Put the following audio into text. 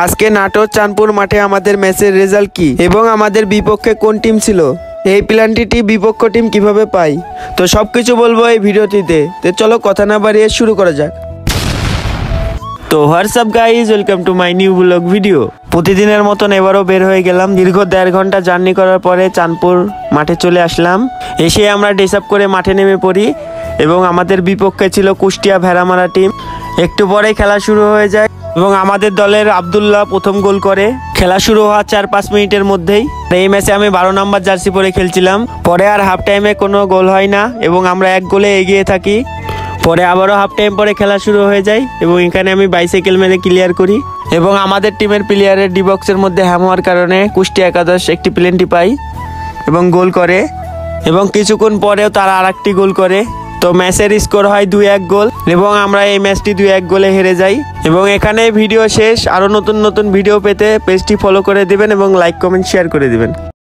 আজকে নাটোর চাঁদপুর মাঠে আমাদের ম্যাচের রেজাল্ট কি এবং আমাদের বিপক্ষে কোন টিম ছিল, এই প্ল্যানটি বিপক্ষ টিম কিভাবে পায়, তো সবকিছু বলবো এই ভিডিওটিতে। তো চলো কথা না বাড়িয়ে শুরু করা যাক। তো WhatsApp guys, welcome to my new blog video. প্রতিদিনের মতন এবারও বের হয়ে গেলাম। দীর্ঘ 1.5 ঘন্টা জার্নি করার পরে চাঁদপুর মাঠে চলে আসলাম। এসে আমরা ড্রেস আপ করে মাঠে নেমে পড়ি এবং আমাদের বিপক্ষে ছিল কুষ্টিয়া ভেড়ামারা টিম। একটু পরেই খেলা শুরু হয়ে যায় এবং আমাদের দলের আব্দুল্লাহ প্রথম গোল করে। খেলা শুরু হওয়ার 4-5 মিনিটের মধ্যেই এই ম্যাচে আমি 12 নম্বর জার্সি পরে খেলছিলাম। পরে আর হাফ টাইমে কোনো গোল হয় না এবং আমরা 1 গোলে এগিয়ে থাকি। পরে আবারও হাফ টাইম পরে খেলা শুরু হয়ে যায় এবং এখানে আমি বাইসাইকেল মেরে ক্লিয়ার করি এবং আমাদের টিমের প্লেয়ারের ডি বক্সের মধ্যে হ্যাম হওয়ার কারণে কুষ্টিয়া একাদশ একটি প্লেনটি পাই এবং গোল করে এবং কিছুক্ষণ পরেও তারা আরেকটি গোল করে। তো ম্যাচের স্কোর হয় 2-1 গোল এবং আমরা এই ম্যাচটি 2-1 গোলে হেরে যাই। এবং এখানে ভিডিও শেষ। আরও নতুন নতুন ভিডিও পেতে পেজটি ফলো করে দিবেন এবং লাইক কমেন্ট শেয়ার করে দিবেন।